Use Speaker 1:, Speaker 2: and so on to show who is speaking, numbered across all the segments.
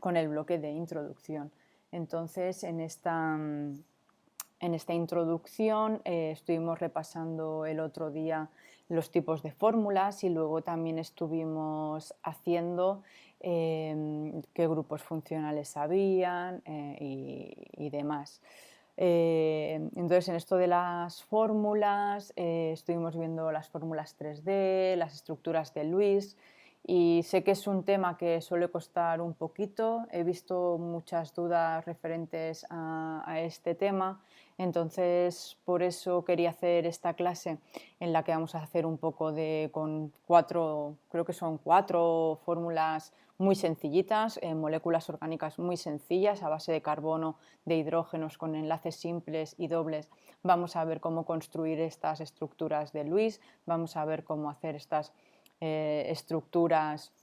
Speaker 1: con el bloque de introducción. Entonces, en esta introducción estuvimos repasando el otro día los tipos de fórmulas y luego también estuvimos haciendo qué grupos funcionales habían y demás. Entonces, en esto de las fórmulas, estuvimos viendo las fórmulas 3D, las estructuras de Lewis, y sé que es un tema que suele costar un poquito. He visto muchas dudas referentes a este tema, entonces por eso quería hacer esta clase en la que vamos a hacer un poco con creo que son cuatro fórmulas muy sencillitas, moléculas orgánicas muy sencillas a base de carbono, de hidrógenos con enlaces simples y dobles. Vamos a ver cómo construir estas estructuras de Lewis, vamos a ver cómo hacer estas estructuras,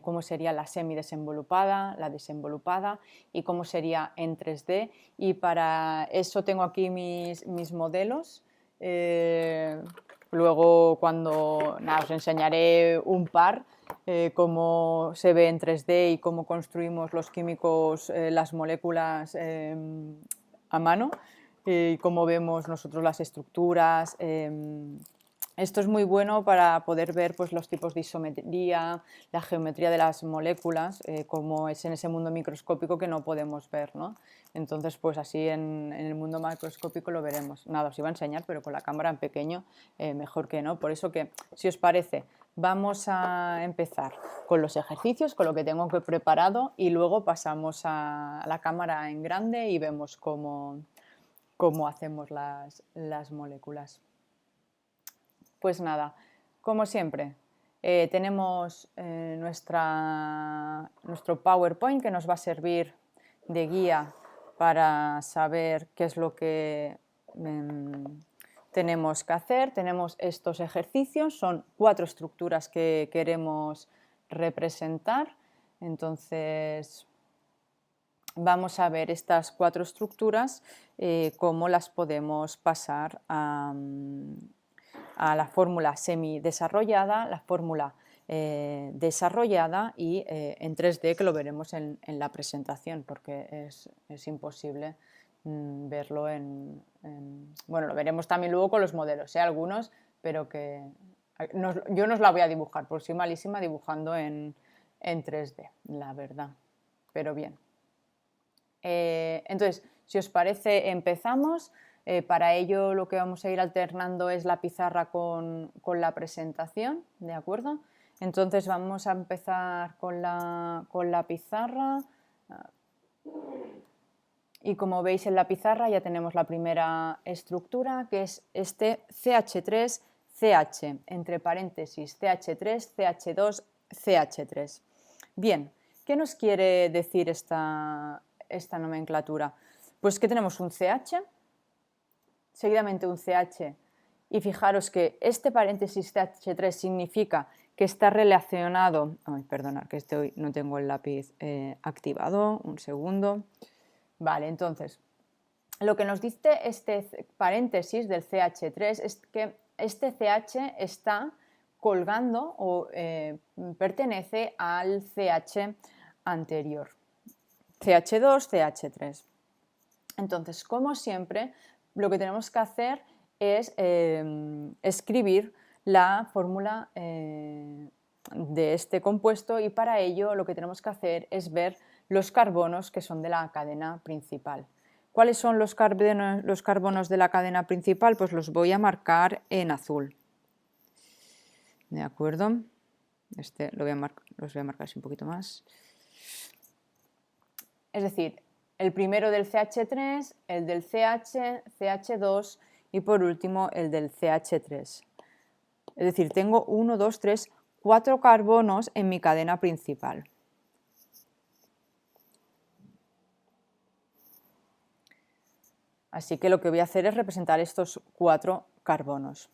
Speaker 1: cómo sería la semidesenvolupada, la desenvolupada y cómo sería en 3D. Y para eso tengo aquí mis modelos. Luego os enseñaré un par, cómo se ve en 3D y cómo construimos los químicos, las moléculas a mano, y cómo vemos nosotros las estructuras. Esto es muy bueno para poder ver pues, los tipos de isometría, la geometría de las moléculas, como es en ese mundo microscópico que no podemos ver, ¿no? Entonces, pues así en el mundo macroscópico lo veremos. Nada, os iba a enseñar, pero con la cámara en pequeño mejor que no. Por eso que, si os parece, vamos a empezar con los ejercicios, con lo que tengo preparado, y luego pasamos a la cámara en grande y vemos cómo hacemos las moléculas. Pues nada, como siempre, tenemos nuestro PowerPoint que nos va a servir de guía para saber qué es lo que tenemos que hacer. Tenemos estos ejercicios, son 4 estructuras que queremos representar. Entonces, vamos a ver estas 4 estructuras, cómo las podemos pasar a la fórmula semidesarrollada, la fórmula desarrollada y en 3D, que lo veremos en la presentación, porque es imposible verlo bueno, lo veremos también luego con los modelos, algunos, pero que yo no os la voy a dibujar, porque soy malísima dibujando en 3D, la verdad, pero bien. Entonces, si os parece, empezamos. Para ello lo que vamos a ir alternando es la pizarra con la presentación, ¿de acuerdo? Entonces vamos a empezar con la pizarra y como veis en la pizarra ya tenemos la primera estructura, que es este CH3CH, entre paréntesis CH3, CH2, CH3. Bien, ¿qué nos quiere decir esta nomenclatura? Pues que tenemos un CH, seguidamente un CH, y fijaros que este paréntesis CH3 significa que está relacionado, perdonad que no tengo el lápiz activado, un segundo. Vale, entonces, lo que nos dice este paréntesis del CH3 es que este CH está colgando o pertenece al CH anterior, CH2, CH3. Entonces, como siempre, lo que tenemos que hacer es escribir la fórmula de este compuesto, y para ello lo que tenemos que hacer es ver los carbonos que son de la cadena principal. ¿Cuáles son los carbonos de la cadena principal? Pues los voy a marcar en azul. ¿De acuerdo? Los voy a marcar así un poquito más. Es decir, el primero del CH3, el del CH, CH2 y por último el del CH3. Es decir, tengo 1, 2, 3, 4 carbonos en mi cadena principal. Así que lo que voy a hacer es representar estos 4 carbonos.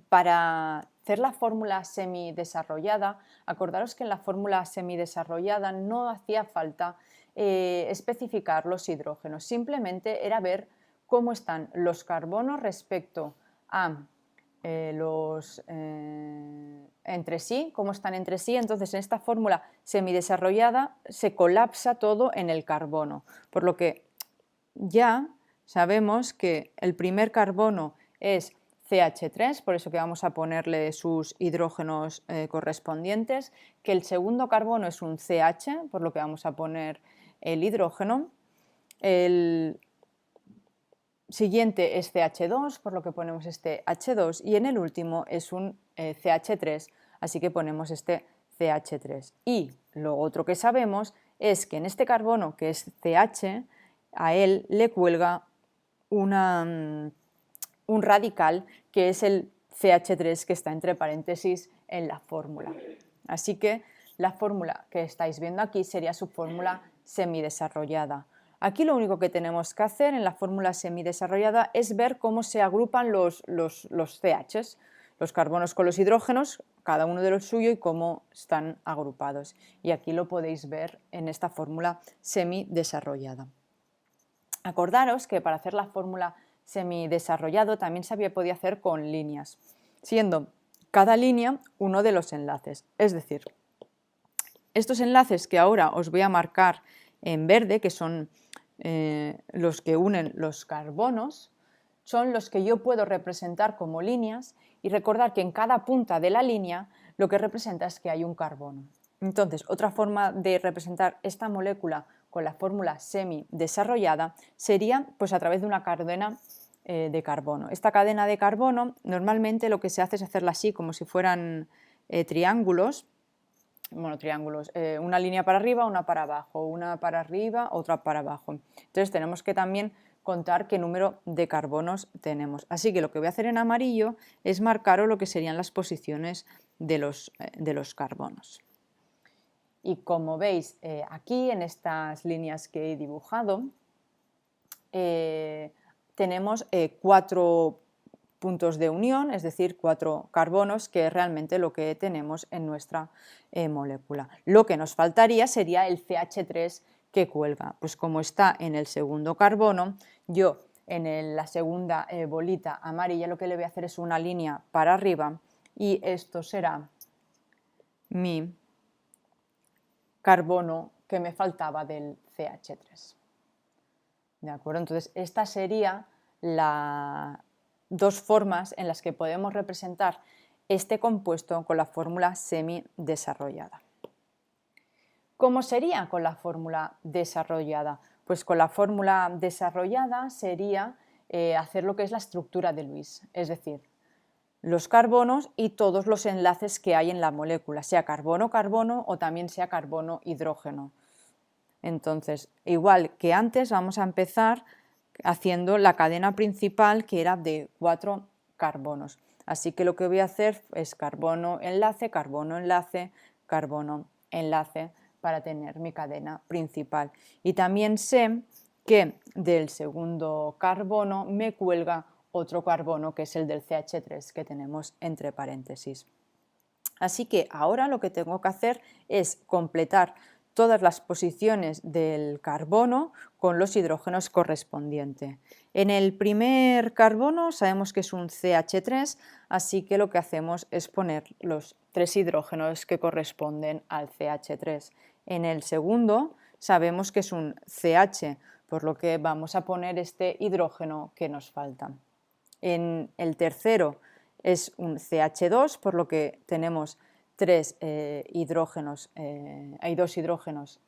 Speaker 1: Para hacer la fórmula semidesarrollada, acordaros que en la fórmula semidesarrollada no hacía falta especificar los hidrógenos, simplemente era ver cómo están los carbonos respecto a entre sí, cómo están entre sí. Entonces, en esta fórmula semidesarrollada se colapsa todo en el carbono, por lo que ya sabemos que el primer carbono es CH3, por eso que vamos a ponerle sus hidrógenos correspondientes, que el segundo carbono es un CH, por lo que vamos a poner el hidrógeno, el siguiente es CH2, por lo que ponemos este H2, y en el último es un CH3, así que ponemos este CH3. Y lo otro que sabemos es que en este carbono, que es CH, a él le cuelga un radical, que es el CH3 que está entre paréntesis en la fórmula. Así que la fórmula que estáis viendo aquí sería su fórmula semidesarrollada. Aquí lo único que tenemos que hacer en la fórmula semidesarrollada es ver cómo se agrupan los CHs, los carbonos con los hidrógenos, cada uno de lo suyo, y cómo están agrupados. Y aquí lo podéis ver en esta fórmula semidesarrollada. Acordaros que para hacer la fórmula semidesarrollado también se había podido hacer con líneas, siendo cada línea uno de los enlaces. Es decir, estos enlaces que ahora os voy a marcar en verde, que son los que unen los carbonos, son los que yo puedo representar como líneas, y recordar que en cada punta de la línea lo que representa es que hay un carbono. Entonces, otra forma de representar esta molécula con la fórmula semidesarrollada sería pues a través de una cadena de carbono. Esta cadena de carbono normalmente lo que se hace es hacerla así, como si fueran triángulos. Bueno, triángulos, una línea para arriba, una para abajo, una para arriba, otra para abajo. Entonces tenemos que también contar qué número de carbonos tenemos. Así que lo que voy a hacer en amarillo es marcaros lo que serían las posiciones de los carbonos. Y como veis aquí en estas líneas que he dibujado, tenemos 4 puntos de unión, es decir, 4 carbonos, que es realmente lo que tenemos en nuestra molécula. Lo que nos faltaría sería el CH3 que cuelga. Pues como está en el segundo carbono, yo en la segunda bolita amarilla lo que le voy a hacer es una línea para arriba, y esto será mi carbono que me faltaba del CH3. ¿De acuerdo? Entonces, esta sería la dos formas en las que podemos representar este compuesto con la fórmula semidesarrollada. ¿Cómo sería con la fórmula desarrollada? Pues con la fórmula desarrollada sería hacer lo que es la estructura de Lewis, es decir, los carbonos y todos los enlaces que hay en la molécula, sea carbono-carbono o también sea carbono-hidrógeno. Entonces, igual que antes, vamos a empezar haciendo la cadena principal, que era de 4 carbonos. Así que lo que voy a hacer es carbono-enlace, carbono-enlace, carbono-enlace, para tener mi cadena principal. Y también sé que del segundo carbono me cuelga otro carbono, que es el del CH3 que tenemos entre paréntesis. Así que ahora lo que tengo que hacer es completar todas las posiciones del carbono con los hidrógenos correspondientes. En el primer carbono sabemos que es un CH3, así que lo que hacemos es poner los 3 hidrógenos que corresponden al CH3. En el segundo sabemos que es un CH, por lo que vamos a poner este hidrógeno que nos falta. En el tercero es un CH2, por lo que tenemos 3 hidrógenos, hay 2 hidrógenos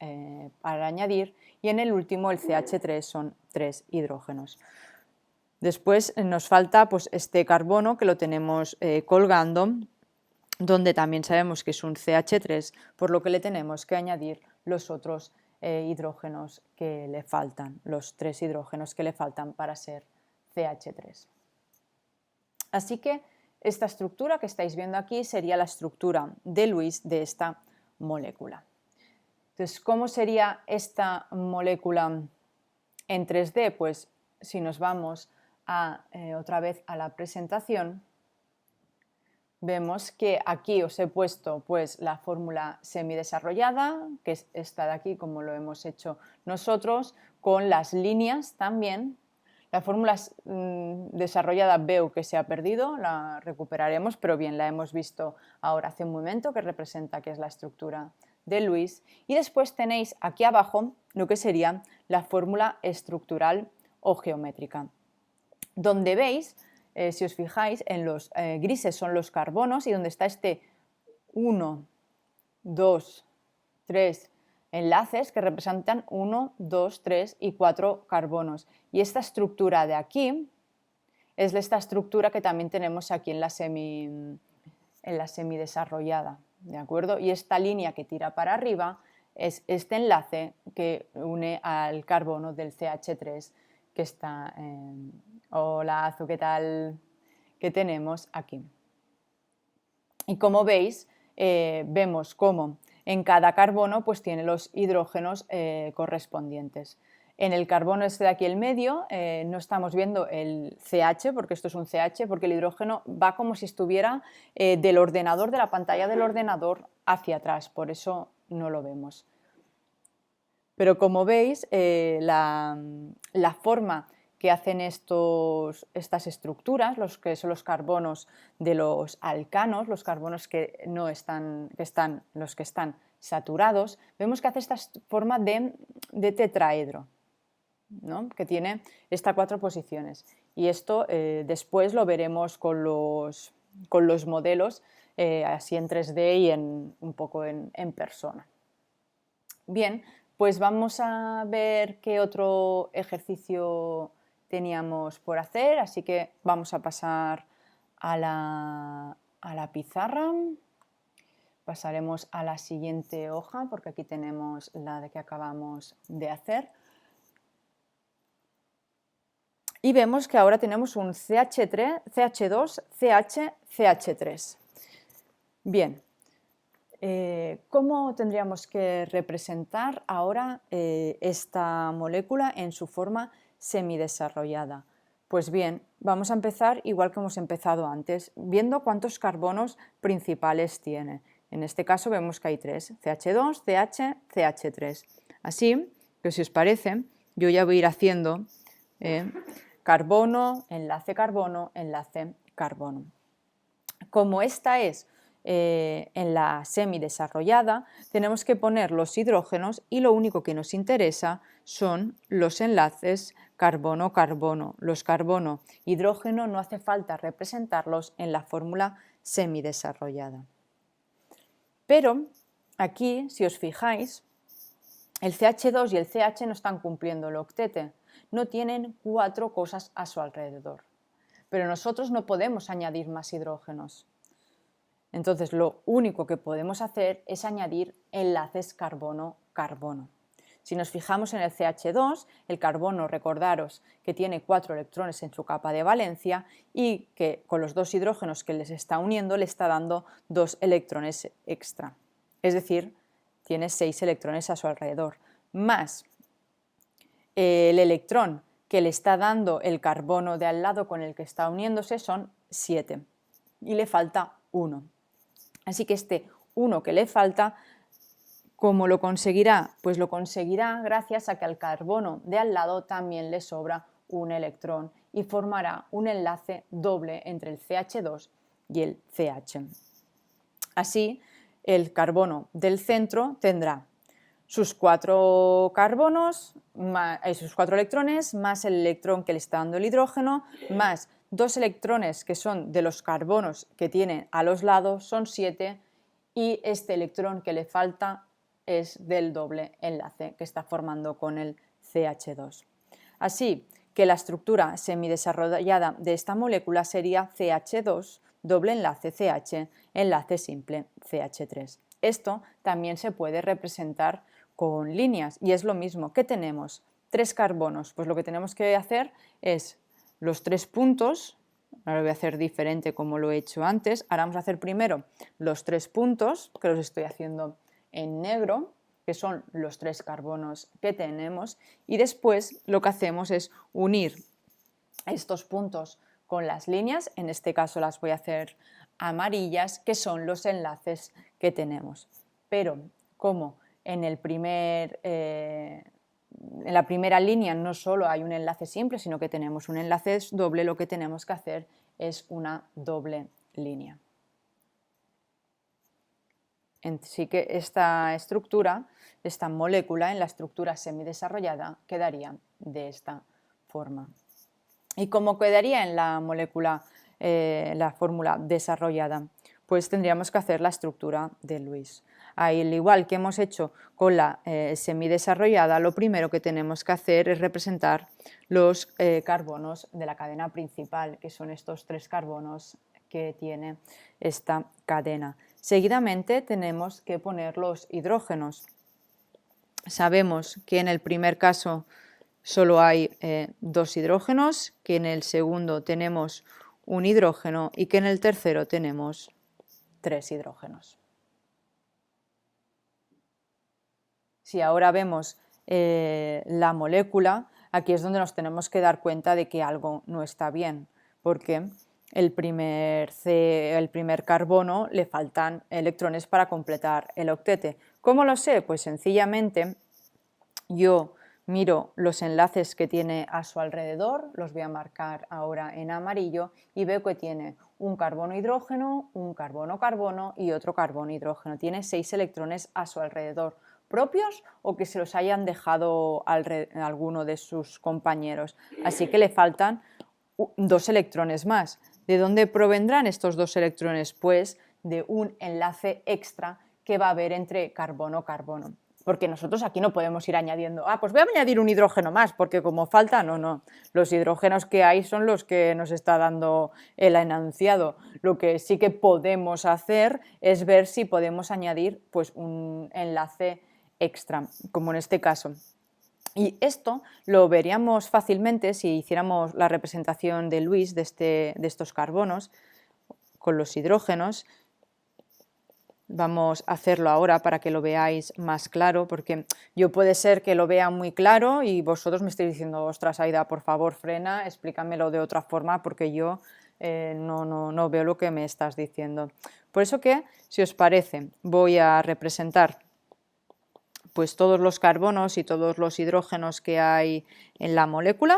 Speaker 1: para añadir, y en el último, el CH3, son 3 hidrógenos. Después nos falta pues, este carbono que lo tenemos colgando, donde también sabemos que es un CH3, por lo que le tenemos que añadir los otros hidrógenos que le faltan, los 3 hidrógenos que le faltan para ser CH3. Así que esta estructura que estáis viendo aquí sería la estructura de Lewis de esta molécula. Entonces, ¿cómo sería esta molécula en 3D? Pues si nos vamos otra vez a la presentación, vemos que aquí os he puesto pues, la fórmula semidesarrollada, que es esta de aquí, como lo hemos hecho nosotros, con las líneas también. La fórmula desarrollada veo que se ha perdido, la recuperaremos, pero bien, la hemos visto ahora hace un momento, que representa que es la estructura de Lewis. Y después tenéis aquí abajo lo que sería la fórmula estructural o geométrica, donde veis, si os fijáis, en los grises son los carbonos y donde está este 1, 2, 3 enlaces que representan 1, 2, 3 y 4 carbonos. Y esta estructura de aquí es esta estructura que también tenemos aquí en la semidesarrollada, ¿de acuerdo? Y esta línea que tira para arriba es este enlace que une al carbono del CH3 que está hola Azu, ¿qué tal? Que tenemos aquí. Y como veis, vemos cómo en cada carbono pues tiene los hidrógenos correspondientes. En el carbono este de aquí el medio no estamos viendo el CH, porque esto es un CH, porque el hidrógeno va como si estuviera del ordenador, de la pantalla del ordenador hacia atrás, por eso no lo vemos. Pero como veis, la forma que hacen estas estructuras, los que son los carbonos de los alcanos, los carbonos que los que están saturados, vemos que hace esta forma de tetraedro, ¿no? Que tiene estas 4 posiciones. Y esto después lo veremos con los modelos así en 3D y un poco en persona. Bien, pues vamos a ver qué otro ejercicio teníamos por hacer, así que vamos a pasar a la pizarra. Pasaremos a la siguiente hoja porque aquí tenemos la de que acabamos de hacer. Y vemos que ahora tenemos un CH3, CH2, CH, CH3. Bien. ¿Cómo tendríamos que representar ahora esta molécula en su forma semidesarrollada? Pues bien, vamos a empezar igual que hemos empezado antes, viendo cuántos carbonos principales tiene. En este caso vemos que hay 3, CH2, CH, CH3. Así que si os parece, yo ya voy a ir haciendo carbono, enlace carbono, enlace carbono. Como esta es en la semidesarrollada, tenemos que poner los hidrógenos y lo único que nos interesa son los enlaces carbono-carbono. Los carbono-hidrógeno no hace falta representarlos en la fórmula semidesarrollada. Pero aquí, si os fijáis, el CH2 y el CH no están cumpliendo el octete, no tienen 4 cosas a su alrededor. Pero nosotros no podemos añadir más hidrógenos. Entonces, lo único que podemos hacer es añadir enlaces carbono-carbono. Si nos fijamos en el CH2, el carbono, recordaros que tiene 4 electrones en su capa de valencia y que con los 2 hidrógenos que les está uniendo le está dando 2 electrones extra. Es decir, tiene 6 electrones a su alrededor, más el electrón que le está dando el carbono de al lado con el que está uniéndose son 7 y le falta 1. Así que este 1 que le falta, ¿cómo lo conseguirá? Pues lo conseguirá gracias a que al carbono de al lado también le sobra un electrón y formará un enlace doble entre el CH2 y el CH. Así, el carbono del centro tendrá sus 4 carbonos, sus 4 electrones, más el electrón que le está dando el hidrógeno, más 2 electrones que son de los carbonos que tiene a los lados, son 7, y este electrón que le falta es del doble enlace que está formando con el CH2. Así que la estructura semidesarrollada de esta molécula sería CH2, doble enlace CH, enlace simple CH3. Esto también se puede representar con líneas y es lo mismo. ¿Qué tenemos? 3 carbonos. Pues lo que tenemos que hacer es los 3 puntos, ahora lo voy a hacer diferente como lo he hecho antes, ahora vamos a hacer primero los 3 puntos, que los estoy haciendo en negro, que son los 3 carbonos que tenemos, y después lo que hacemos es unir estos puntos con las líneas, en este caso las voy a hacer amarillas, que son los enlaces que tenemos. Pero como en el primer en la primera línea no solo hay un enlace simple, sino que tenemos un enlace doble, lo que tenemos que hacer es una doble línea. Así que esta estructura, esta molécula en la estructura semidesarrollada quedaría de esta forma. ¿Y cómo quedaría en la molécula, la fórmula desarrollada? Pues tendríamos que hacer la estructura de Lewis. Al igual que hemos hecho con la semidesarrollada, lo primero que tenemos que hacer es representar los carbonos de la cadena principal, que son estos 3 carbonos que tiene esta cadena. Seguidamente tenemos que poner los hidrógenos. Sabemos que en el primer caso solo hay 2 hidrógenos, que en el segundo tenemos un hidrógeno y que en el tercero tenemos 3 hidrógenos. Si ahora vemos la molécula, aquí es donde nos tenemos que dar cuenta de que algo no está bien, porque el primer carbono le faltan electrones para completar el octete. ¿Cómo lo sé? Pues sencillamente yo miro los enlaces que tiene a su alrededor, los voy a marcar ahora en amarillo y veo que tiene un carbono-hidrógeno, un carbono-carbono y otro carbono-hidrógeno. Tiene 6 electrones a su alrededor, propios o que se los hayan dejado a alguno de sus compañeros. Así que le faltan 2 electrones más. ¿De dónde provendrán estos 2 electrones? Pues de un enlace extra que va a haber entre carbono-carbono. Porque nosotros aquí no podemos ir añadiendo, pues voy a añadir un hidrógeno más, porque como falta, no. Los hidrógenos que hay son los que nos está dando el enunciado. Lo que sí que podemos hacer es ver si podemos añadir pues, un enlace extra, como en este caso. Y esto lo veríamos fácilmente si hiciéramos la representación de Lewis de estos carbonos con los hidrógenos. Vamos a hacerlo ahora para que lo veáis más claro, porque yo puede ser que lo vea muy claro y vosotros me estéis diciendo, ostras, Aida, por favor, frena, explícamelo de otra forma porque yo no veo lo que me estás diciendo. Por eso que, si os parece, voy a representar pues todos los carbonos y todos los hidrógenos que hay en la molécula.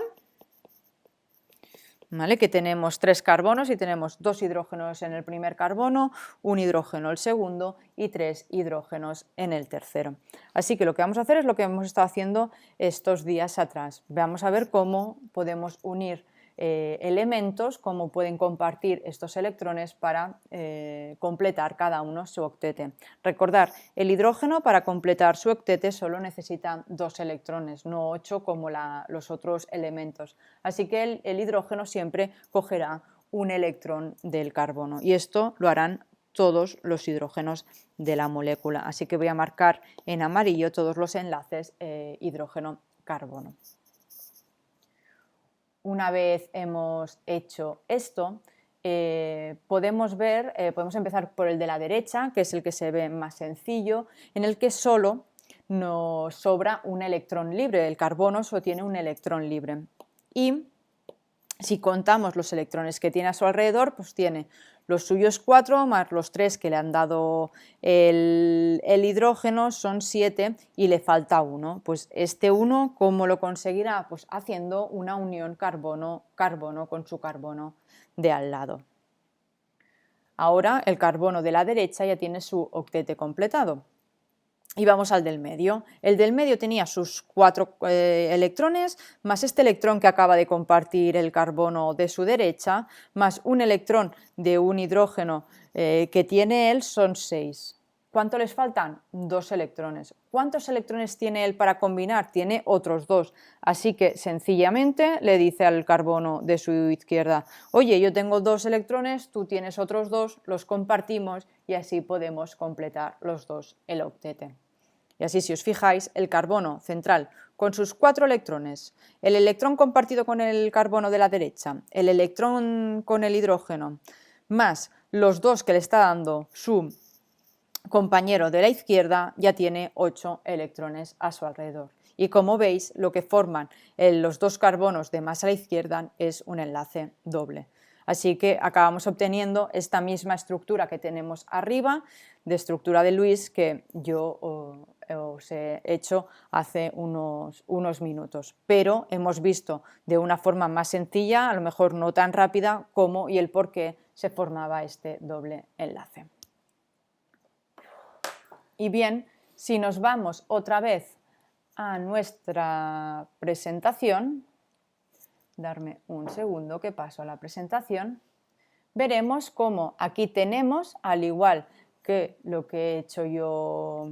Speaker 1: ¿Vale? Que tenemos 3 carbonos y tenemos 2 hidrógenos en el primer carbono, un hidrógeno en el segundo y 3 hidrógenos en el tercero. Así que lo que vamos a hacer es lo que hemos estado haciendo estos días atrás. Vamos a ver cómo podemos unir elementos, cómo pueden compartir estos electrones para completar cada uno su octete. Recordar, el hidrógeno para completar su octete solo necesita 2 electrones, no 8 como los otros elementos. Así que el hidrógeno siempre cogerá un electrón del carbono y esto lo harán todos los hidrógenos de la molécula. Así que voy a marcar en amarillo todos los enlaces hidrógeno-carbono. Una vez hemos hecho esto, podemos empezar por el de la derecha, que es el que se ve más sencillo, en el que solo nos sobra un electrón libre. El carbono solo tiene un electrón libre. Y si contamos los electrones que tiene a su alrededor, pues tiene los suyos 4 más los 3 que le han dado el hidrógeno, son 7 y le falta 1. Pues este 1, ¿cómo lo conseguirá? Pues haciendo una unión carbono-carbono con su carbono de al lado. Ahora el carbono de la derecha ya tiene su octete completado. Y vamos al del medio. El del medio tenía sus 4 electrones, más este electrón que acaba de compartir el carbono de su derecha, más un electrón de un hidrógeno que tiene él, son 6. ¿Cuánto les faltan? 2 electrones. ¿Cuántos electrones tiene él para combinar? Tiene otros 2. Así que sencillamente le dice al carbono de su izquierda, oye, yo tengo 2 electrones, tú tienes otros 2, los compartimos y así podemos completar los 2 el octete. Y así, si os fijáis, el carbono central con sus 4 electrones, el electrón compartido con el carbono de la derecha, el electrón con el hidrógeno, más los 2 que le está dando su compañero de la izquierda, ya tiene 8 electrones a su alrededor. Y como veis, lo que forman los 2 carbonos de más a la izquierda es un enlace doble. Así que acabamos obteniendo esta misma estructura que tenemos arriba, de estructura de Lewis, que yo os he hecho hace unos minutos, pero hemos visto de una forma más sencilla, a lo mejor no tan rápida, cómo y el por qué se formaba este doble enlace. Y bien, si nos vamos otra vez a nuestra presentación, darme un segundo que paso a la presentación, veremos cómo aquí tenemos, al igual que lo que he hecho yo,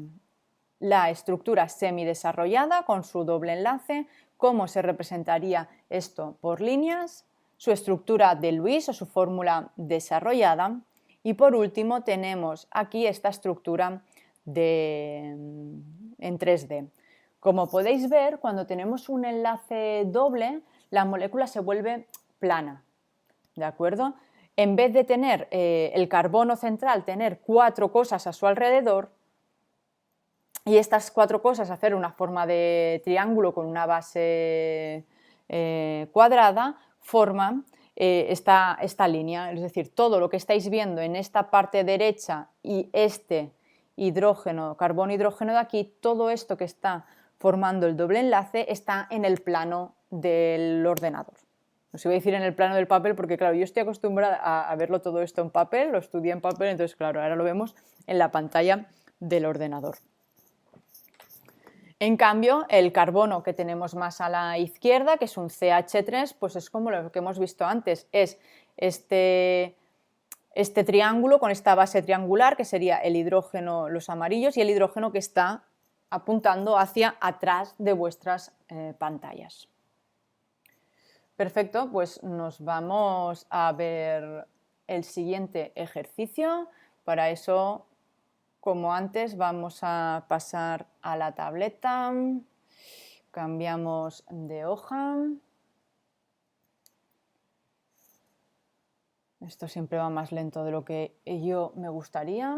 Speaker 1: la estructura semidesarrollada con su doble enlace, cómo se representaría esto por líneas, su estructura de Lewis o su fórmula desarrollada, y por último tenemos aquí esta estructura en 3D. Como podéis ver, cuando tenemos un enlace doble, la molécula se vuelve plana, ¿de acuerdo? En vez de tener el carbono central, tener 4 cosas a su alrededor, y estas 4 cosas hacer una forma de triángulo con una base cuadrada, forman esta línea. Es decir, todo lo que estáis viendo en esta parte derecha y este hidrógeno, carbono-hidrógeno de aquí, todo esto que está formando el doble enlace está en el plano del ordenador. Os iba a decir en el plano del papel porque, claro, yo estoy acostumbrada a verlo todo esto en papel, lo estudié en papel, entonces, claro, ahora lo vemos en la pantalla del ordenador. En cambio, el carbono que tenemos más a la izquierda, que es un CH3, pues es como lo que hemos visto antes, es este triángulo con esta base triangular, que sería el hidrógeno, los amarillos, y el hidrógeno que está apuntando hacia atrás de vuestras pantallas. Perfecto, pues nos vamos a ver el siguiente ejercicio. Para eso, como antes, vamos a pasar a la tableta, cambiamos de hoja. Esto siempre va más lento de lo que yo me gustaría,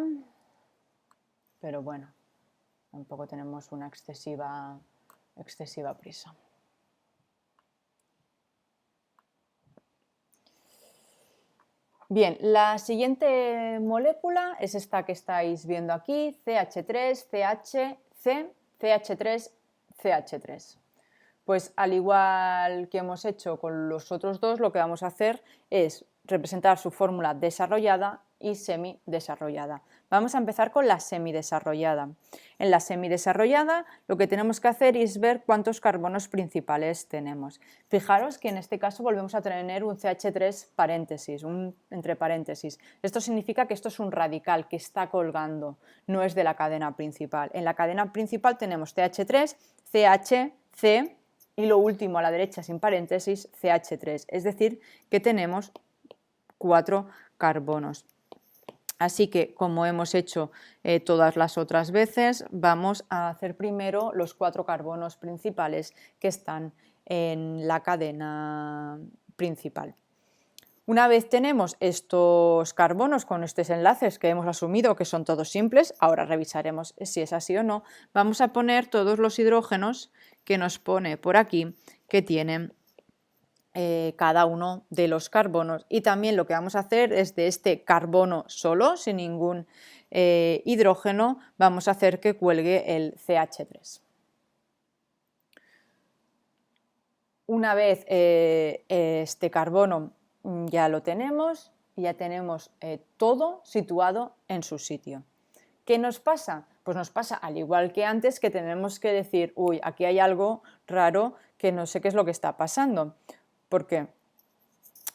Speaker 1: pero bueno, tampoco tenemos una excesiva prisa. Bien, la siguiente molécula es esta que estáis viendo aquí, CH3, CH, CH3, CH3. Pues al igual que hemos hecho con los otros dos, lo que vamos a hacer es representar su fórmula desarrollada y semidesarrollada. Vamos a empezar con la semidesarrollada. En la semidesarrollada lo que tenemos que hacer es ver cuántos carbonos principales tenemos. Fijaros que en este caso volvemos a tener un CH3 paréntesis, un entre paréntesis. Esto significa que esto es un radical que está colgando, no es de la cadena principal. En la cadena principal tenemos CH3, CH, C y lo último a la derecha sin paréntesis, CH3. Es decir, que tenemos 4 carbonos. Así que, como hemos hecho todas las otras veces, vamos a hacer primero los 4 carbonos principales que están en la cadena principal. Una vez tenemos estos carbonos con estos enlaces que hemos asumido que son todos simples, ahora revisaremos si es así o no, vamos a poner todos los hidrógenos que nos pone por aquí que tienen cada uno de los carbonos, y también lo que vamos a hacer es de este carbono solo, sin ningún hidrógeno, vamos a hacer que cuelgue el CH3. Una vez este carbono ya lo tenemos, ya tenemos todo situado en su sitio. ¿Qué nos pasa? Pues nos pasa al igual que antes, que tenemos que decir, uy, aquí hay algo raro que no sé qué es lo que está pasando. Porque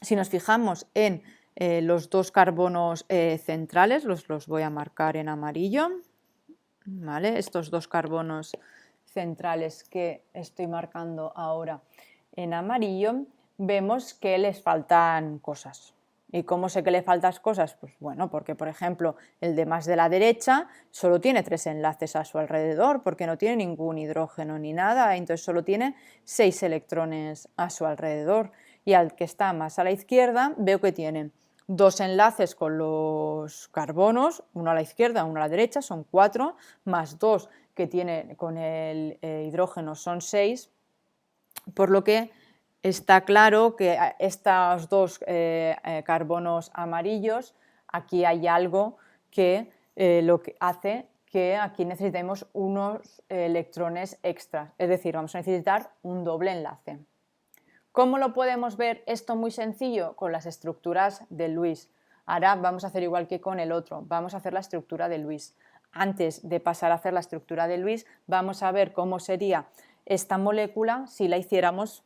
Speaker 1: si nos fijamos en los 2 carbonos centrales, los voy a marcar en amarillo, ¿vale? Estos 2 carbonos centrales que estoy marcando ahora en amarillo, vemos que les faltan cosas. ¿Y cómo sé que le faltan cosas? Pues bueno, porque por ejemplo el de más de la derecha solo tiene 3 enlaces a su alrededor, porque no tiene ningún hidrógeno ni nada, entonces solo tiene 6 electrones a su alrededor. Y al que está más a la izquierda veo que tiene 2 enlaces con los carbonos, uno a la izquierda, uno a la derecha, son 4, más 2 que tiene con el hidrógeno son 6, por lo que está claro que estos 2 carbonos amarillos, aquí hay algo que lo que hace que aquí necesitemos unos electrones extras, es decir, vamos a necesitar un doble enlace. ¿Cómo lo podemos ver esto? Muy sencillo, con las estructuras de Lewis. Ahora vamos a hacer igual que con el otro, vamos a hacer la estructura de Lewis. Antes de pasar a hacer la estructura de Lewis, vamos a ver cómo sería esta molécula si la hiciéramos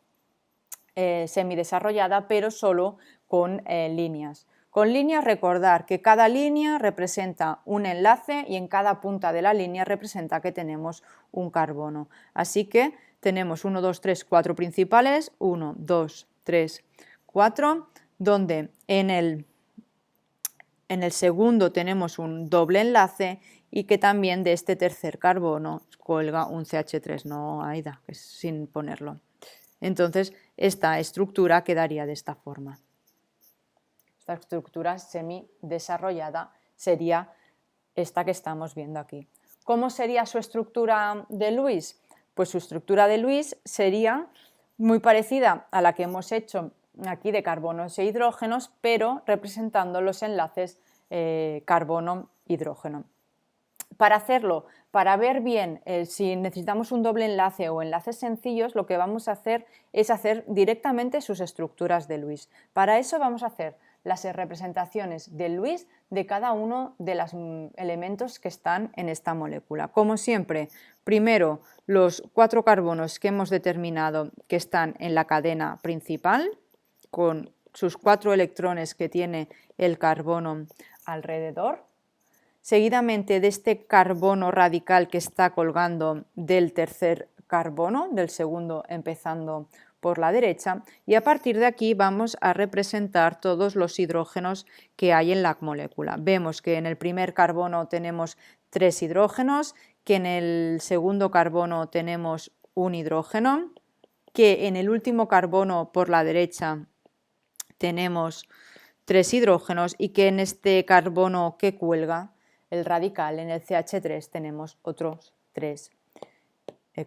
Speaker 1: semidesarrollada, pero solo con líneas. Con líneas, recordar que cada línea representa un enlace y en cada punta de la línea representa que tenemos un carbono. Así que tenemos 1, 2, 3, 4 principales, 1, 2, 3, 4, donde en el segundo tenemos un doble enlace y que también de este tercer carbono cuelga un CH3, no AIDA, que es sin ponerlo. Entonces, esta estructura quedaría de esta forma. Esta estructura semidesarrollada sería esta que estamos viendo aquí. ¿Cómo sería su estructura de Lewis? Pues su estructura de Lewis sería muy parecida a la que hemos hecho aquí de carbonos e hidrógenos, pero representando los enlaces carbono-hidrógeno. Para hacerlo, para ver bien si necesitamos un doble enlace o enlaces sencillos, lo que vamos a hacer es hacer directamente sus estructuras de Lewis. Para eso vamos a hacer las representaciones de Lewis de cada uno de los elementos que están en esta molécula. Como siempre, primero los 4 carbonos que hemos determinado que están en la cadena principal, con sus 4 electrones que tiene el carbono alrededor. Seguidamente de este carbono radical que está colgando del tercer carbono, del segundo empezando por la derecha, y a partir de aquí vamos a representar todos los hidrógenos que hay en la molécula. Vemos que en el primer carbono tenemos 3 hidrógenos, que en el segundo carbono tenemos un hidrógeno, que en el último carbono por la derecha tenemos 3 hidrógenos y que en este carbono que cuelga el radical, en el CH3, tenemos otros 3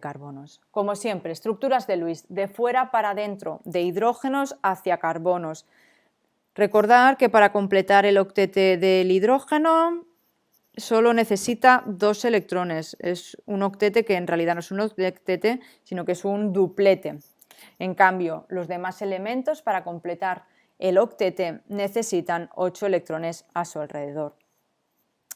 Speaker 1: carbonos. Como siempre, estructuras de Lewis, de fuera para adentro, de hidrógenos hacia carbonos. Recordar que para completar el octete del hidrógeno solo necesita 2 electrones. Es un octete que en realidad no es un octete, sino que es un duplete. En cambio, los demás elementos para completar el octete necesitan 8 electrones a su alrededor.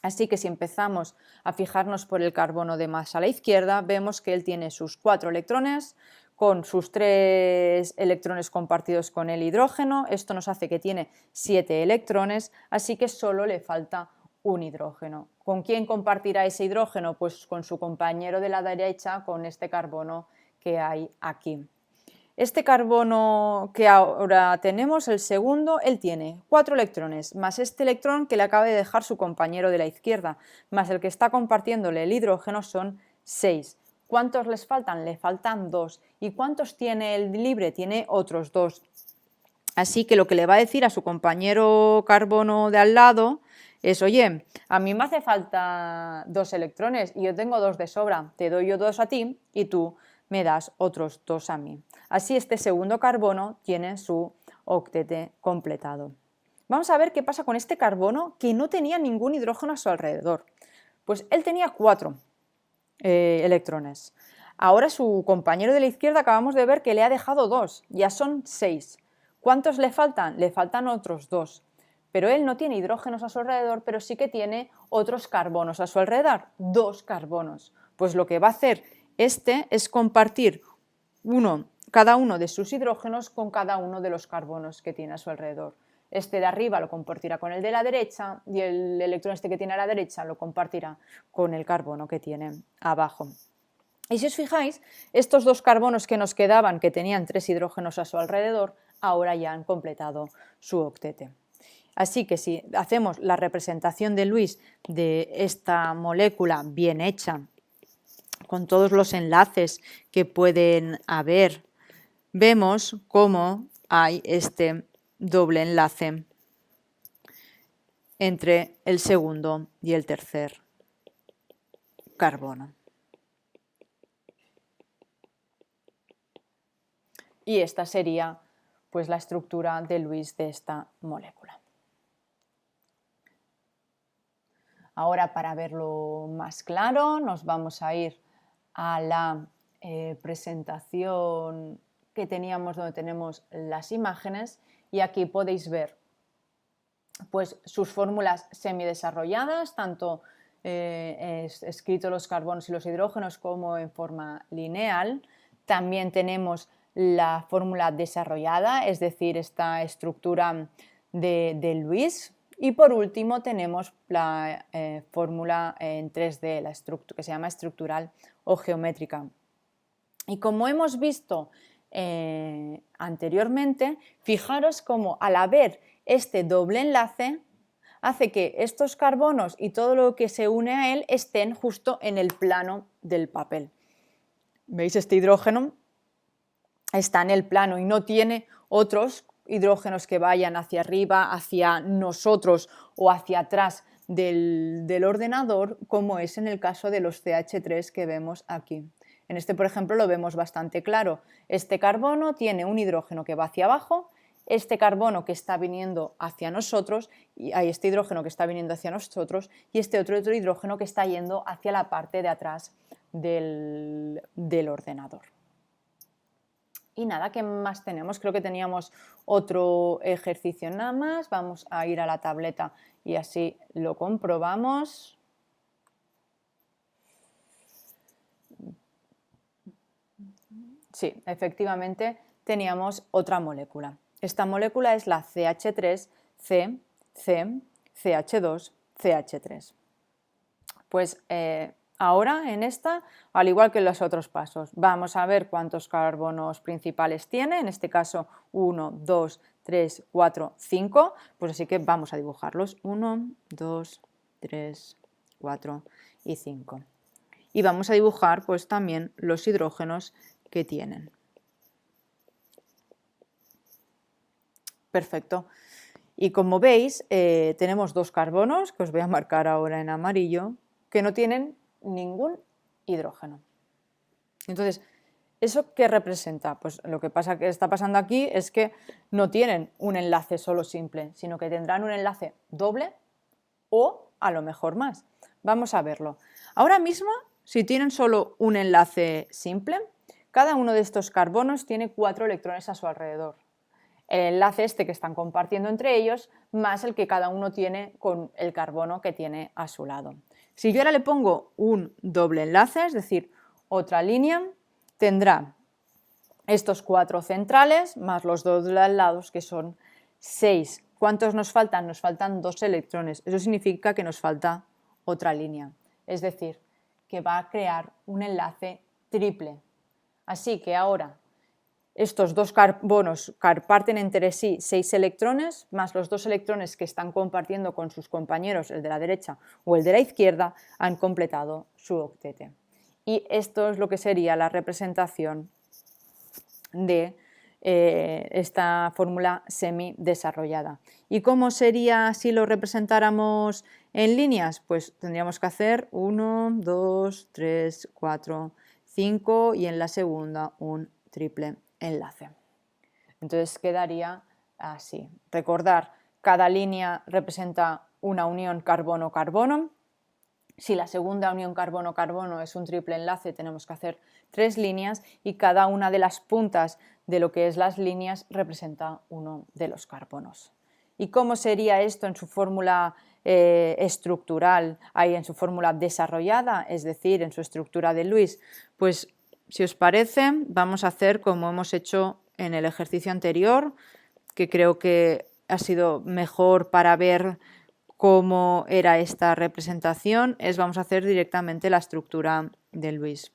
Speaker 1: Así que si empezamos a fijarnos por el carbono de más a la izquierda, vemos que él tiene sus 4 electrones con sus 3 electrones compartidos con el hidrógeno. Esto nos hace que tiene 7 electrones, así que solo le falta un hidrógeno. ¿Con quién compartirá ese hidrógeno? Pues con su compañero de la derecha, con este carbono que hay aquí. Este carbono que ahora tenemos, el segundo, él tiene 4 electrones, más este electrón que le acaba de dejar su compañero de la izquierda, más el que está compartiéndole el hidrógeno son 6. ¿Cuántos les faltan? Le faltan 2. ¿Y cuántos tiene el libre? Tiene otros 2. Así que lo que le va a decir a su compañero carbono de al lado es: oye, a mí me hace falta 2 electrones y yo tengo 2 de sobra, te doy yo 2 a ti y tú me das otros 2 a mí. Así este segundo carbono tiene su octete completado. Vamos a ver qué pasa con este carbono que no tenía ningún hidrógeno a su alrededor. Pues él tenía 4 electrones. Ahora su compañero de la izquierda acabamos de ver que le ha dejado 2, ya son 6. ¿Cuántos le faltan? Le faltan otros 2. Pero él no tiene hidrógenos a su alrededor, pero sí que tiene otros carbonos a su alrededor, 2 carbonos. Pues lo que va a hacer este es compartir cada uno de sus hidrógenos con cada uno de los carbonos que tiene a su alrededor. Este de arriba lo compartirá con el de la derecha y el electrón este que tiene a la derecha lo compartirá con el carbono que tiene abajo. Y si os fijáis, estos 2 carbonos que nos quedaban, que tenían 3 hidrógenos a su alrededor, ahora ya han completado su octete. Así que si hacemos la representación de Lewis de esta molécula bien hecha, con todos los enlaces que pueden haber, vemos cómo hay este doble enlace entre el segundo y el tercer carbono. Y esta sería pues la estructura de Lewis de esta molécula. Ahora, para verlo más claro, nos vamos a ir a la presentación que teníamos donde tenemos las imágenes y aquí podéis ver pues, sus fórmulas semidesarrolladas, tanto escrito los carbonos y los hidrógenos como en forma lineal. También tenemos la fórmula desarrollada, es decir, esta estructura de Lewis. Y por último tenemos la fórmula en 3D, que se llama estructural o geométrica. Y como hemos visto anteriormente, fijaros cómo al haber este doble enlace hace que estos carbonos y todo lo que se une a él estén justo en el plano del papel. ¿Veis? Este hidrógeno está en el plano y no tiene otros hidrógenos que vayan hacia arriba, hacia nosotros o hacia atrás del ordenador, como es en el caso de los CH3 que vemos aquí. En este, por ejemplo, lo vemos bastante claro. Este carbono tiene un hidrógeno que va hacia abajo, este carbono que está viniendo hacia nosotros, y hay este hidrógeno que está viniendo hacia nosotros, y este otro hidrógeno que está yendo hacia la parte de atrás del ordenador. Y nada, ¿qué más tenemos? Creo que teníamos otro ejercicio nada más. Vamos a ir a la tableta y así lo comprobamos. Sí, efectivamente teníamos otra molécula. Esta molécula es la CH3, CH2, CH3. Pues ahora en esta, al igual que en los otros pasos, vamos a ver cuántos carbonos principales tiene, en este caso 1, 2, 3, 4, 5, pues así que vamos a dibujarlos, 1, 2, 3, 4 y 5. Y vamos a dibujar pues también los hidrógenos que tienen. Perfecto. Y como veis, tenemos dos carbonos, que os voy a marcar ahora en amarillo, que no tienen ningún hidrógeno. Entonces, ¿eso qué representa? Pues lo que está pasando aquí es que no tienen un enlace solo simple, sino que tendrán un enlace doble o a lo mejor más. Vamos a verlo. Ahora mismo, si tienen solo un enlace simple, cada uno de estos carbonos tiene 4 electrones a su alrededor. El enlace este que están compartiendo entre ellos, más el que cada uno tiene con el carbono que tiene a su lado. Si yo ahora le pongo un doble enlace, es decir, otra línea, tendrá estos 4 centrales más los 2 de los lados, que son 6. ¿Cuántos nos faltan? Nos faltan 2 electrones. Eso significa que nos falta otra línea. Es decir, que va a crear un enlace triple. Así que ahora estos dos carbonos comparten entre sí 6 electrones, más los 2 electrones que están compartiendo con sus compañeros, el de la derecha o el de la izquierda, han completado su octete. Y esto es lo que sería la representación de esta fórmula semidesarrollada. ¿Y cómo sería si lo representáramos en líneas? Pues tendríamos que hacer 1, 2, 3, 4, 5 y en la segunda un triple enlace. Entonces quedaría así. Recordar, cada línea representa una unión carbono-carbono. Si la segunda unión carbono-carbono es un triple enlace, tenemos que hacer 3 líneas y cada una de las puntas de lo que es las líneas representa uno de los carbonos. ¿Y cómo sería esto en su fórmula estructural, ahí en su fórmula desarrollada, es decir, en su estructura de Lewis? Pues si os parece, vamos a hacer como hemos hecho en el ejercicio anterior, que creo que ha sido mejor para ver cómo era esta representación, vamos a hacer directamente la estructura de Lewis.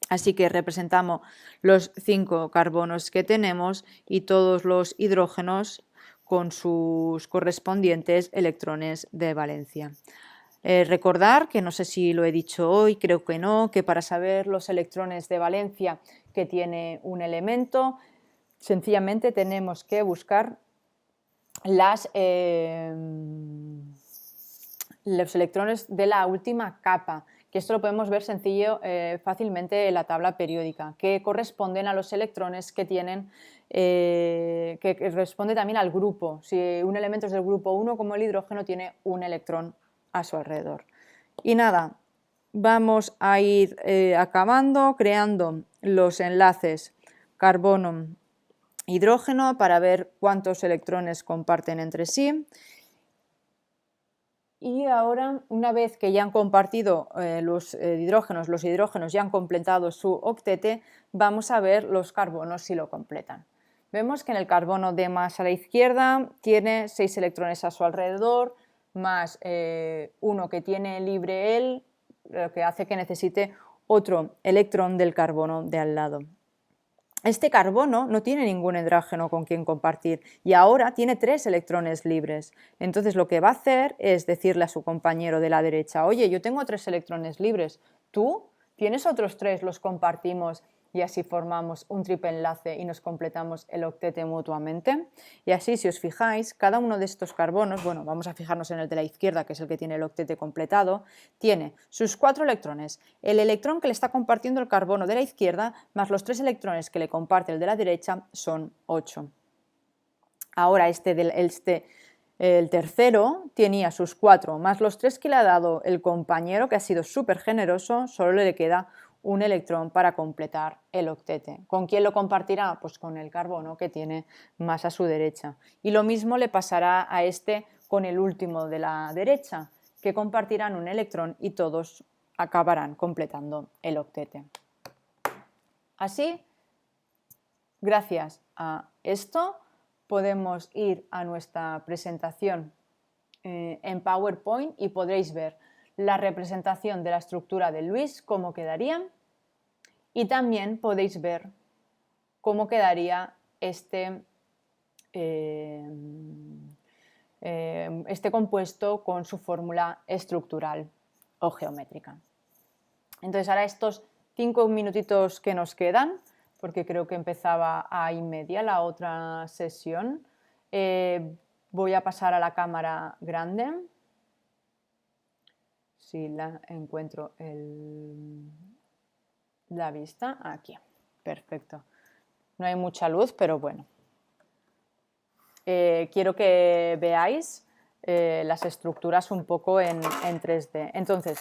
Speaker 1: Así que representamos los 5 carbonos que tenemos y todos los hidrógenos con sus correspondientes electrones de valencia. Recordar, que no sé si lo he dicho hoy, creo que no, que para saber los electrones de valencia que tiene un elemento, sencillamente tenemos que buscar los electrones de la última capa, que esto lo podemos ver fácilmente en la tabla periódica, que corresponden a los electrones que tienen, que responde también al grupo. Si un elemento es del grupo 1, como el hidrógeno, tiene un electrón a su alrededor. Y nada, vamos a ir acabando creando los enlaces carbono-hidrógeno para ver cuántos electrones comparten entre sí. Y ahora, una vez que ya han compartido los hidrógenos ya han completado su octete, vamos a ver los carbonos si lo completan. Vemos que en el carbono de más a la izquierda tiene 6 electrones a su alrededor, más uno que tiene libre él, lo que hace que necesite otro electrón del carbono de al lado. Este carbono no tiene ningún hidrógeno con quien compartir y ahora tiene 3 electrones libres. Entonces lo que va a hacer es decirle a su compañero de la derecha: oye, yo tengo 3 electrones libres, ¿tú tienes otros 3? Los compartimos y así formamos un triple enlace y nos completamos el octete mutuamente. Y así, si os fijáis, cada uno de estos carbonos, bueno, vamos a fijarnos en el de la izquierda, que es el que tiene el octete completado, tiene sus 4 electrones, el electrón que le está compartiendo el carbono de la izquierda, más los 3 electrones que le comparte el de la derecha, son 8. Ahora el tercero tenía sus 4, más los 3 que le ha dado el compañero, que ha sido súper generoso, solo le queda un electrón para completar el octete. ¿Con quién lo compartirá? Pues con el carbono que tiene más a su derecha. Y lo mismo le pasará a este con el último de la derecha, que compartirán un electrón y todos acabarán completando el octete. Así, gracias a esto, podemos ir a nuestra presentación en PowerPoint y podréis ver la representación de la estructura de Luis, cómo quedaría, y también podéis ver cómo quedaría este compuesto con su fórmula estructural o geométrica. Entonces ahora estos 5 minutitos que nos quedan, porque creo que empezaba a y media la otra sesión, voy a pasar a la cámara grande. Si la encuentro la vista, aquí, perfecto. No hay mucha luz, pero bueno. Quiero que veáis las estructuras un poco en 3D. Entonces,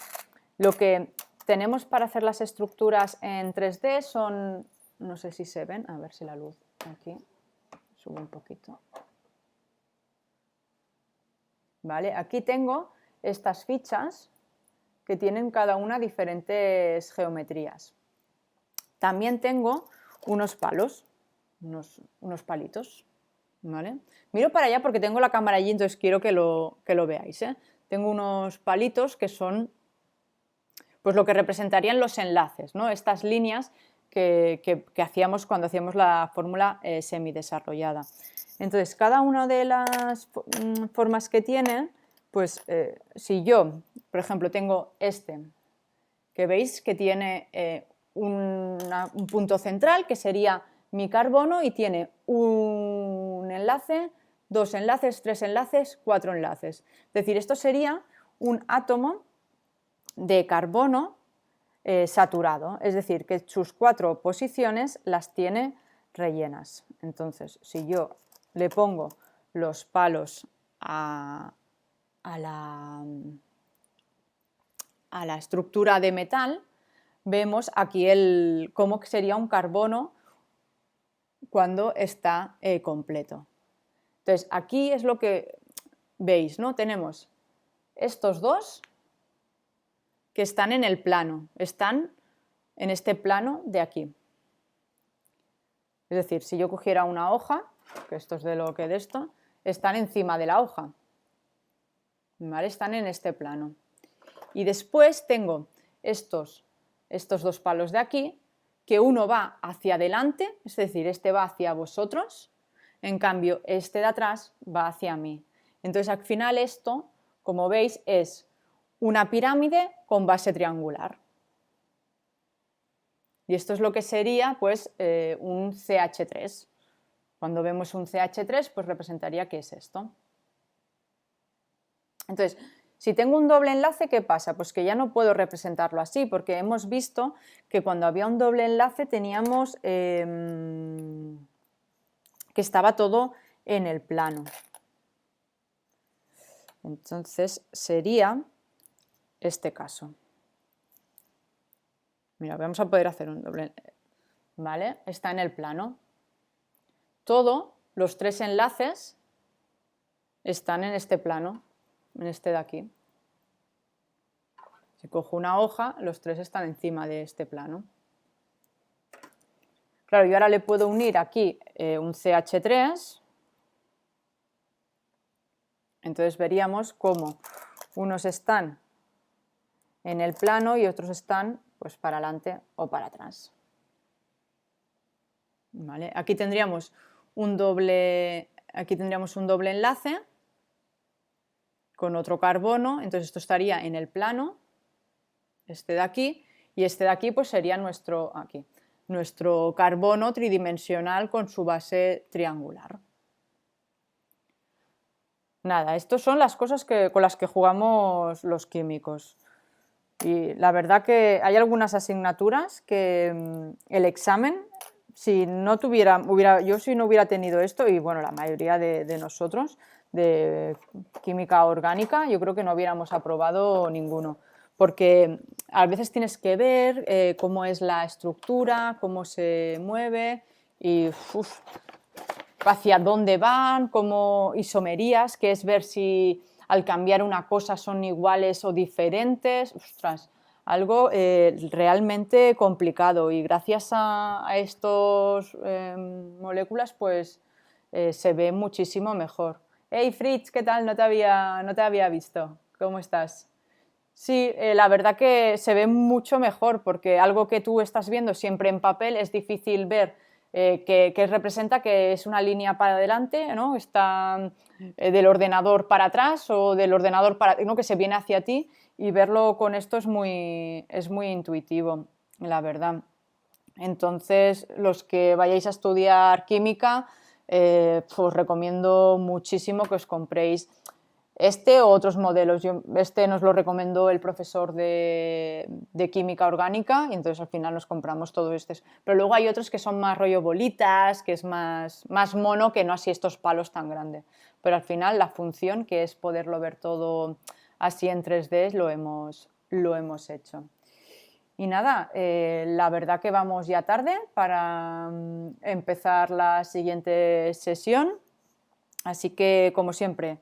Speaker 1: lo que tenemos para hacer las estructuras en 3D son, no sé si se ven, a ver si la luz aquí, subo un poquito. ¿Vale? Aquí tengo estas fichas que tienen cada una diferentes geometrías. También tengo unos palos, unos palitos. ¿Vale? Miro para allá porque tengo la cámara allí, entonces quiero que lo veáis. Tengo unos palitos que son pues lo que representarían los enlaces, ¿no? Estas líneas que hacíamos cuando hacíamos la fórmula semidesarrollada. Entonces, cada una de las formas que tienen, pues si yo, por ejemplo, tengo que veis que tiene un punto central, que sería mi carbono, y tiene un enlace, 2 enlaces, 3 enlaces, 4 enlaces. Es decir, esto sería un átomo de carbono saturado, es decir, que sus 4 posiciones las tiene rellenas. Entonces, si yo le pongo los palos a la estructura de metal, vemos aquí cómo sería un carbono cuando está completo. Entonces, aquí es lo que veis, ¿no? Tenemos estos dos que están en el plano, están en este plano de aquí. Es decir, si yo cogiera una hoja, que esto es de lo que de esto, están encima de la hoja, ¿vale? Están en este plano. Y después tengo estos 2 palos de aquí, que uno va hacia adelante, es decir, este va hacia vosotros, en cambio este de atrás va hacia mí. Entonces al final esto, como veis, es una pirámide con base triangular. Y esto es lo que sería pues un CH3. Cuando vemos un CH3, pues representaría que es esto. Entonces, si tengo un doble enlace, ¿qué pasa? Pues que ya no puedo representarlo así, porque hemos visto que cuando había un doble enlace teníamos que estaba todo en el plano. Entonces sería este caso. Mira, vamos a poder hacer un doble, ¿vale? Está en el plano. Todos los 3 enlaces están en este plano, en este de aquí. Si cojo una hoja, los 3 están encima de este plano. Claro, yo ahora le puedo unir aquí un CH3. Entonces veríamos cómo unos están en el plano y otros están pues para adelante o para atrás. ¿Vale? Aquí tendríamos un doble enlace con otro carbono, entonces esto estaría en el plano, este de aquí, y este de aquí pues sería nuestro carbono tridimensional con su base triangular. Nada, estas son las cosas con las que jugamos los químicos. Y la verdad que hay algunas asignaturas que el examen, si no hubiera tenido esto, y bueno, la mayoría de nosotros, de química orgánica, yo creo que no hubiéramos aprobado ninguno. Porque a veces tienes que ver cómo es la estructura, cómo se mueve y hacia dónde van, como isomerías, que es ver si al cambiar una cosa son iguales o diferentes. Ostras, algo realmente complicado, y gracias a estas moléculas pues se ve muchísimo mejor. Hey Fritz, ¿qué tal? No te había visto. ¿Cómo estás? Sí, la verdad que se ve mucho mejor, porque algo que tú estás viendo siempre en papel es difícil ver qué representa, que es una línea para adelante, ¿no? Está del ordenador para atrás o del ordenador ¿no? Que se viene hacia ti, y verlo con esto es muy intuitivo, la verdad. Entonces, los que vayáis a estudiar química, os recomiendo muchísimo que os compréis este o otros modelos. Este nos lo recomendó el profesor de química orgánica, y entonces al final nos compramos todos estos. Pero luego hay otros que son más rollo bolitas, que es más mono, que no así estos palos tan grandes. Pero al final la función, que es poderlo ver todo así en 3D, lo hemos hecho. Y nada, la verdad que vamos ya tarde para empezar la siguiente sesión. Así que, como siempre,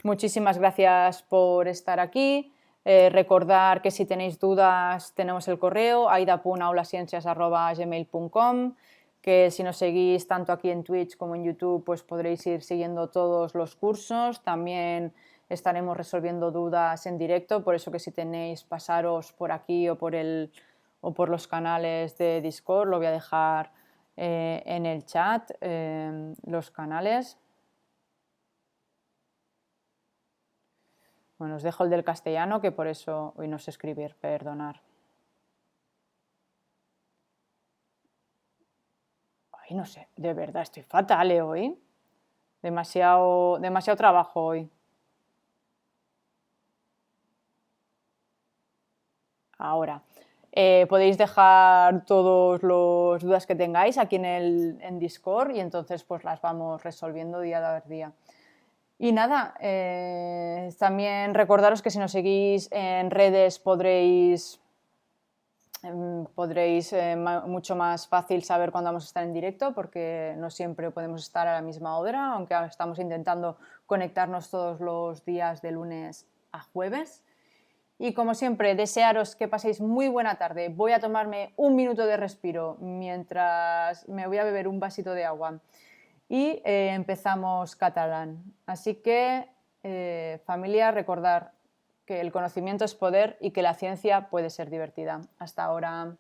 Speaker 1: muchísimas gracias por estar aquí. Recordar que si tenéis dudas tenemos el correo aida.aulasciencias@gmail.com, que si nos seguís tanto aquí en Twitch como en YouTube pues podréis ir siguiendo todos los cursos. También estaremos resolviendo dudas en directo, por eso que si tenéis, pasaros por aquí o por los canales de Discord. Lo voy a dejar en el chat, los canales. Bueno, os dejo el del castellano, que por eso hoy no sé escribir, perdonar. Ay, no sé, de verdad, estoy fatal hoy. Demasiado trabajo hoy. Ahora, podéis dejar todas las dudas que tengáis aquí en Discord, y entonces pues las vamos resolviendo día tras día. Y nada, también recordaros que si nos seguís en redes podréis mucho más fácil saber cuándo vamos a estar en directo, porque no siempre podemos estar a la misma hora, aunque estamos intentando conectarnos todos los días de lunes a jueves. Y como siempre, desearos que paséis muy buena tarde. Voy a tomarme un minuto de respiro mientras me voy a beber un vasito de agua. Y empezamos catalán. Así que, familia, recordar que el conocimiento es poder y que la ciencia puede ser divertida. Hasta ahora.